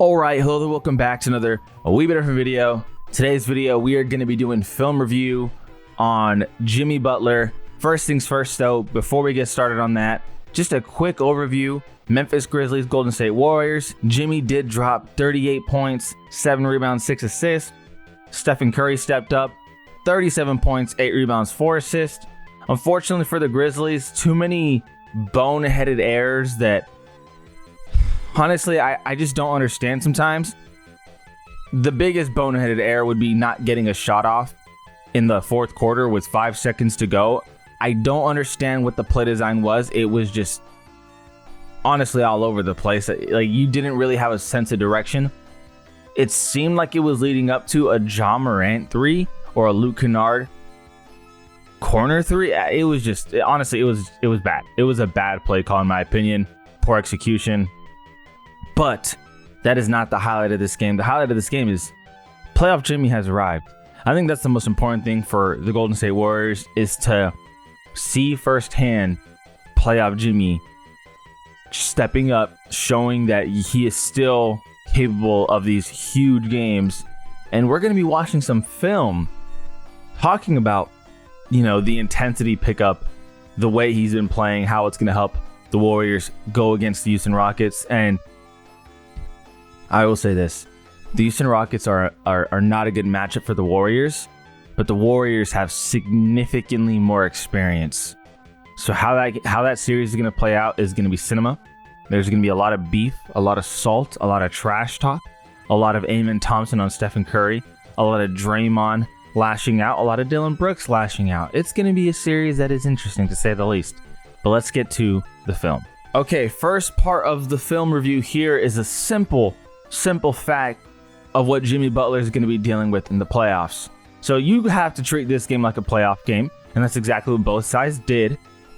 Alright, hello there, welcome back to another a wee bit of a video. Today's video, we are going to be doing film review on Jimmy Butler. First things first though, before we get started on that, just a quick overview. Memphis Grizzlies, Golden State Warriors. Jimmy did drop 38 points, 7 rebounds, 6 assists. Stephen Curry stepped up, 37 points, 8 rebounds, 4 assists. Unfortunately for the Grizzlies, too many boneheaded errors that honestly, I just don't understand sometimes. The biggest boneheaded error would be not getting a shot off in the fourth quarter with 5 seconds to go. I don't understand what the play design was. It was just honestly all over the place. Like, you didn't really have a sense of direction. It seemed like it was leading up to a Ja Morant 3 or a Luke Kennard corner 3. It was just, honestly, it was bad. It was a bad play call in my opinion. Poor execution. But that is not the highlight of this game. The highlight of this game is playoff Jimmy has arrived. I think that's the most important thing for the Golden State Warriors, is to see firsthand playoff Jimmy stepping up, showing that he is still capable of these huge games. And we're going to be watching some film talking about, you know, the intensity pickup, the way he's been playing, how it's going to help the Warriors go against the Houston Rockets. And I will say this, the Houston Rockets are not a good matchup for the Warriors, but the Warriors have significantly more experience. So how that series is going to play out is going to be cinema. There's going to be a lot of beef, a lot of salt, a lot of trash talk, a lot of Amen Thompson on Stephen Curry, a lot of Draymond lashing out, a lot of Dylan Brooks lashing out. It's going to be a series that is interesting to say the least. But let's get to the film. Okay, first part of the film review here is a simple fact of what Jimmy Butler is going to be dealing with in the playoffs. So you have to treat this game like a playoff game, and that's exactly what both sides did.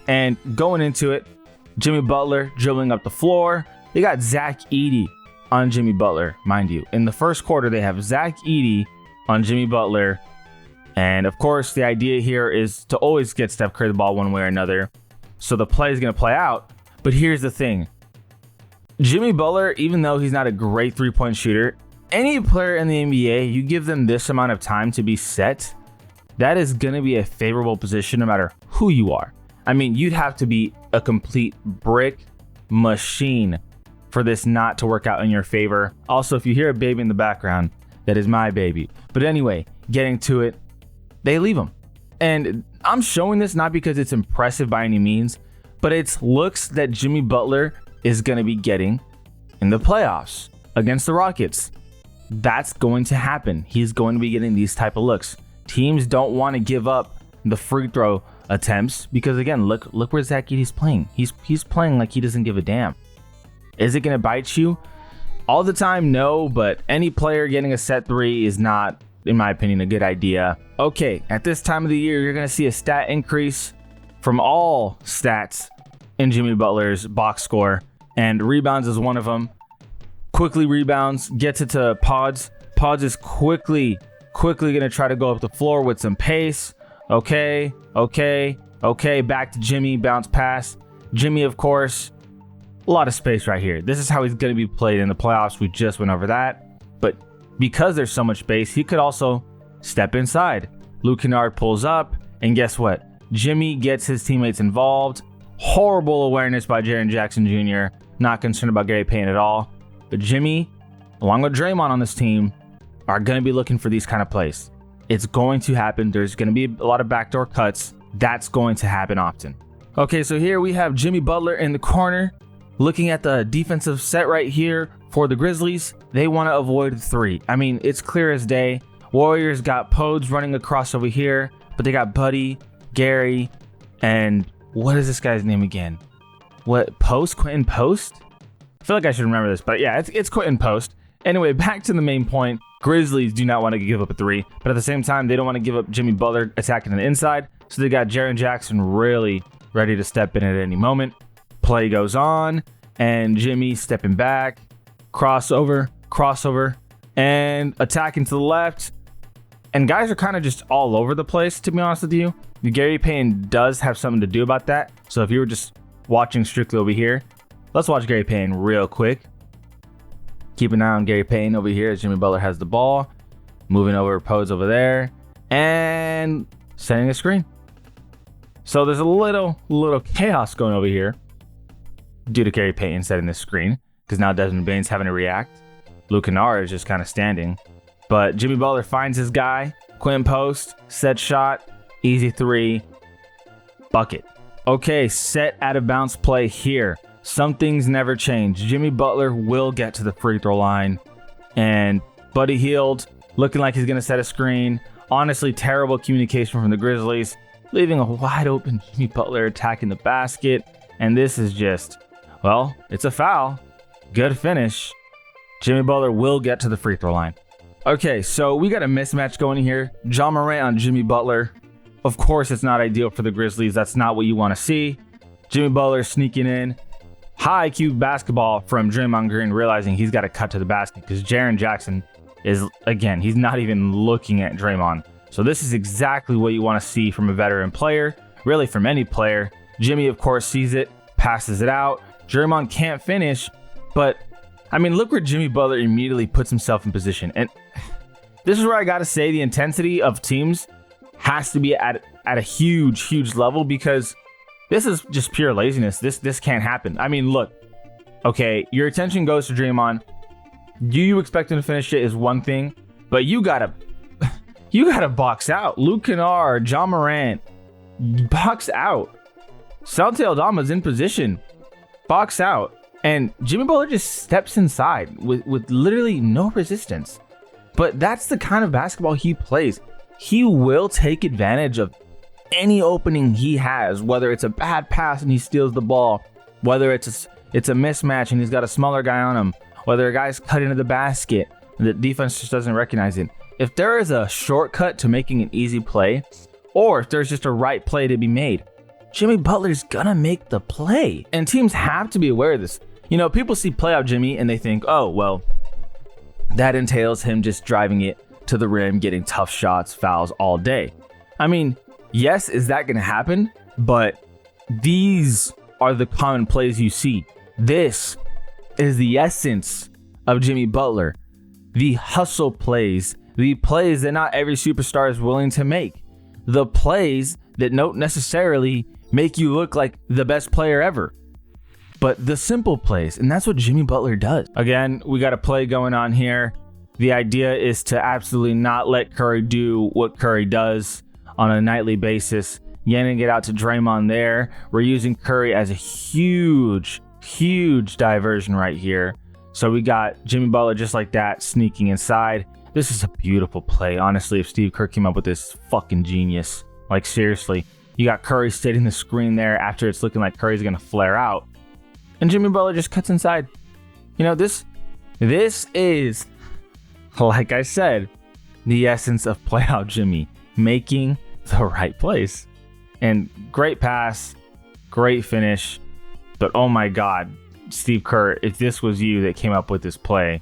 And going into it, Jimmy Butler dribbling up the floor. They got Zach Edey on Jimmy Butler, mind you. In the first quarter, they have Zach Edey on Jimmy Butler. And of course, the idea here is to always get Steph Curry the ball one way or another. So the play is going to play out. But here's the thing. Jimmy Butler, even though he's not a great three-point shooter, any player in the NBA, you give them this amount of time to be set, that is going to be a favorable position no matter who you are. I mean, you'd have to be a complete brick machine for this not to work out in your favor. Also, if you hear a baby in the background, that is my baby. But anyway, getting to it, they leave him. And I'm showing this not because it's impressive by any means, but it's looks that Jimmy Butler is going to be getting in the playoffs against the Rockets. That's going to happen. He's going to be getting these type of looks. Teams don't want to give up the free throw attempts because, again, look where Zach Edey's playing. He's playing like he doesn't give a damn. Is it going to bite you all the time? No, but any player getting a set three is not, in my opinion, a good idea. Okay, at this time of the year, you're going to see a stat increase from all stats in Jimmy Butler's box score, and rebounds is one of them. Quickly rebounds, gets it to Pods. Pods is quickly going to try to go up the floor with some pace. Okay, back to Jimmy, bounce pass. Jimmy, of course, a lot of space right here. This is how he's going to be played in the playoffs. We just went over that. But because there's so much space, he could also step inside. Luke Kennard pulls up, and guess what? Jimmy gets his teammates involved. Horrible awareness by Jaren Jackson Jr. Not concerned about Gary Payton at all. But Jimmy, along with Draymond on this team, are going to be looking for these kind of plays. It's going to happen. There's going to be a lot of backdoor cuts. That's going to happen often. Okay, so here we have Jimmy Butler in the corner. Looking at the defensive set right here for the Grizzlies, they want to avoid the three. I mean, it's clear as day. Warriors got Podes running across over here, but they got Buddy, Gary, and what is this guy's name again? Quentin Post? I feel like I should remember this, but yeah, it's Quentin Post. Anyway, back to the main point. Grizzlies do not want to give up a three, but at the same time, they don't want to give up Jimmy Butler attacking on the inside. So they got Jaren Jackson really ready to step in at any moment. Play goes on, and Jimmy stepping back, crossover, and attacking to the left. And guys are kind of just all over the place, to be honest with you. Gary Payton does have something to do about that. So if you were just watching strictly over here, let's watch Gary Payton real quick. Keep an eye on Gary Payton over here as Jimmy Butler has the ball. Moving over, pose over there. And setting a screen. So there's a little chaos going over here due to Gary Payton setting this screen, because now Desmond Bane's having to react. Luke Kennard is just kind of standing. But Jimmy Butler finds his guy. Quinn post, set shot, easy three, bucket. Okay, set out of bounds play here. Some things never change. Jimmy Butler will get to the free throw line. And Buddy Hield looking like he's going to set a screen. Honestly, terrible communication from the Grizzlies, leaving a wide open Jimmy Butler attacking the basket. And this is just, well, it's a foul. Good finish. Jimmy Butler will get to the free throw line. Okay, so we got a mismatch going here. Ja Morant on Jimmy Butler. Of course, it's not ideal for the Grizzlies. That's not what you want to see. Jimmy Butler sneaking in. High IQ basketball from Draymond Green, realizing he's got to cut to the basket because Jaren Jackson is, again, he's not even looking at Draymond. So this is exactly what you want to see from a veteran player, really from any player. Jimmy, of course, sees it, passes it out. Draymond can't finish, but I mean, look where Jimmy Butler immediately puts himself in position. And this is where I got to say the intensity of teams has to be at a huge level, because this is just pure laziness. This can't happen. I mean, look, okay, your attention goes to Draymond. Do you expect him to finish it is one thing, but you gotta box out. Luke Kennard, Ja Morant, box out. Santi Aldama's in position, box out. And Jimmy Butler just steps inside with literally no resistance. But that's the kind of basketball he plays. He will take advantage of any opening he has, whether it's a bad pass and he steals the ball, whether it's a mismatch and he's got a smaller guy on him, whether a guy's cut into the basket and the defense just doesn't recognize it. If there is a shortcut to making an easy play, or if there's just a right play to be made, Jimmy Butler's gonna make the play. And teams have to be aware of this. You know, people see playoff Jimmy and they think, oh, well, that entails him just driving it to the rim, getting tough shots, fouls all day. I mean, yes, is that going to happen? But these are the common plays you see. This is the essence of Jimmy Butler. The hustle plays, the plays that not every superstar is willing to make. The plays that don't necessarily make you look like the best player ever, but the simple plays, and that's what Jimmy Butler does. Again, we got a play going on here. The idea is to absolutely not let Curry do what Curry does on a nightly basis. Yanning it out to Draymond there. We're using Curry as a huge diversion right here. So we got Jimmy Butler just like that, sneaking inside. This is a beautiful play. Honestly, if Steve Kerr came up with this, fucking genius. Like, seriously. You got Curry setting the screen there after it's looking like Curry's going to flare out. And Jimmy Butler just cuts inside. You know, this is, like I said, the essence of playoff Jimmy. Making the right plays. And great pass, great finish. But oh my God, Steve Kerr, if this was you that came up with this play,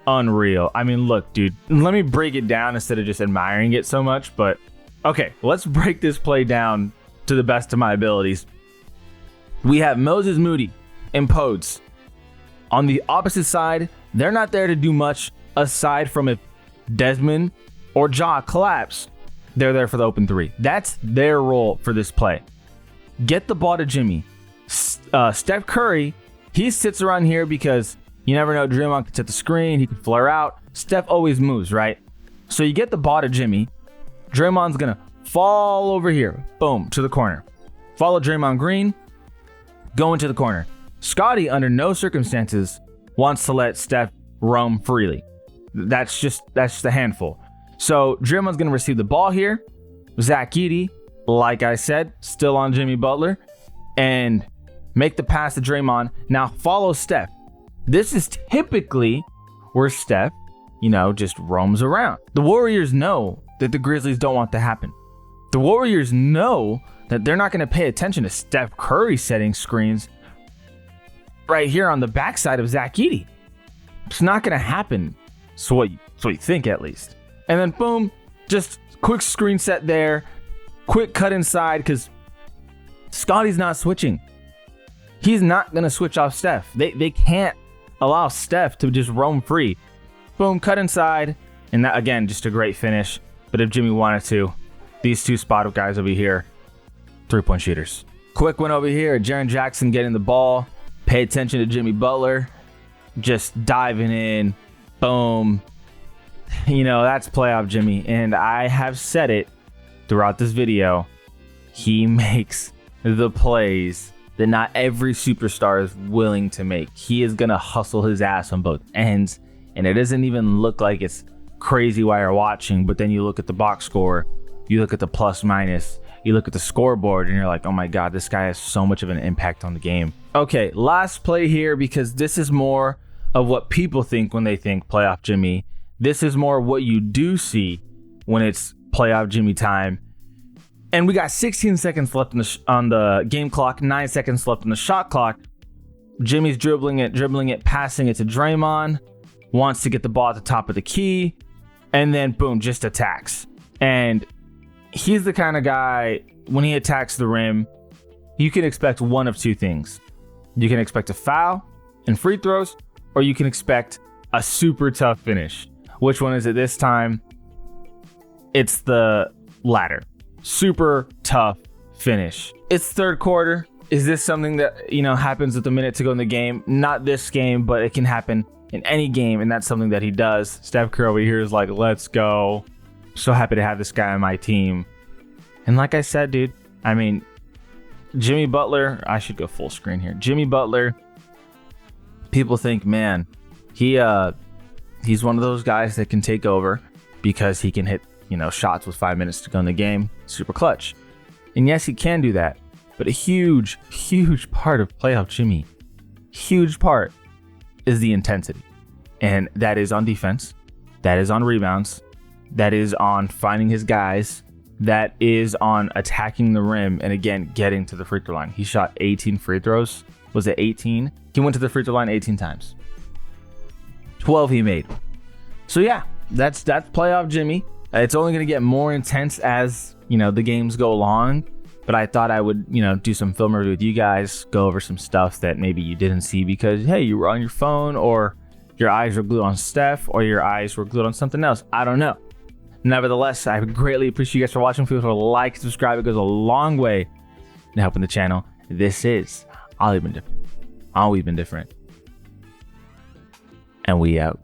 unreal. I mean, look, dude, let me break it down instead of just admiring it so much. But okay, let's break this play down to the best of my abilities. We have Moses Moody and Podes. On the opposite side, they're not there to do much aside from if Desmond or Ja collapse. They're there for the open three. That's their role for this play. Get the ball to Jimmy. Steph Curry, he sits around here because you never know. Draymond could set the screen. He could flare out. Steph always moves, right? So you get the ball to Jimmy. Draymond's going to fall over here. Boom, to the corner. Follow Draymond Green. Go into the corner. Scotty, under no circumstances, wants to let Steph roam freely. That's just a handful. So Draymond's going to receive the ball here. Zach Edey, like I said, still on Jimmy Butler. And make the pass to Draymond. Now follow Steph. This is typically where Steph, just roams around. The Warriors know that the Grizzlies don't want that to happen. The Warriors know that they're not going to pay attention to Steph Curry setting screens right here on the backside of Zach Edey. It's not going to happen. So what you think, at least. And then boom, just quick screen set there. Quick cut inside because Scotty's not switching. He's not going to switch off Steph. They can't allow Steph to just roam free. Boom, cut inside. And that, again, just a great finish. But if Jimmy wanted to, these two spot-up guys over here, three-point shooters. Quick one over here, Jaren Jackson getting the ball. Pay attention to Jimmy Butler. Just diving in. Boom. You know, that's playoff Jimmy. And I have said it throughout this video. He makes the plays that not every superstar is willing to make. He is going to hustle his ass on both ends. And it doesn't even look like it's crazy while you're watching. But then you look at the box score. You look at the plus minus. You look at the scoreboard and you're like, oh my God, this guy has so much of an impact on the game. Okay, last play here, because this is more of what people think when they think playoff Jimmy. This is more what you do see when it's playoff Jimmy time. And we got 16 seconds left on the game clock, 9 seconds left on the shot clock. Jimmy's dribbling it, passing it to Draymond. Wants to get the ball at the top of the key. And then boom, just attacks. And he's the kind of guy, when he attacks the rim, you can expect one of two things. You can expect a foul and free throws, or you can expect a super tough finish. Which one is it this time? It's the latter. Super tough finish. It's third quarter. Is this something that, you know, happens with a minute to go in the game? Not this game, but it can happen in any game, and that's something that he does. Steph Curry over here is like, let's go. So happy to have this guy on my team. And like I said, dude, I mean, Jimmy Butler, I should go full screen here. Jimmy Butler, people think, man, he's one of those guys that can take over because he can hit, you know, shots with 5 minutes to go in the game. Super clutch. And yes, he can do that. But a huge, huge part of playoff Jimmy, huge part, is the intensity. And that is on defense. That is on rebounds. That is on finding his guys. That is on attacking the rim and, again, getting to the free throw line. He shot 18 free throws. Was it 18? He went to the free throw line 18 times. 12 he made. So, yeah, that's playoff Jimmy. It's only going to get more intense as, you know, the games go along. But I thought I would, you know, do some film review with you guys, go over some stuff that maybe you didn't see because, hey, you were on your phone, or your eyes were glued on Steph, or your eyes were glued on something else. I don't know. Nevertheless, I greatly appreciate you guys for watching. Feel free to like, subscribe. It goes a long way in helping the channel. This is All We've Been Different. And we out.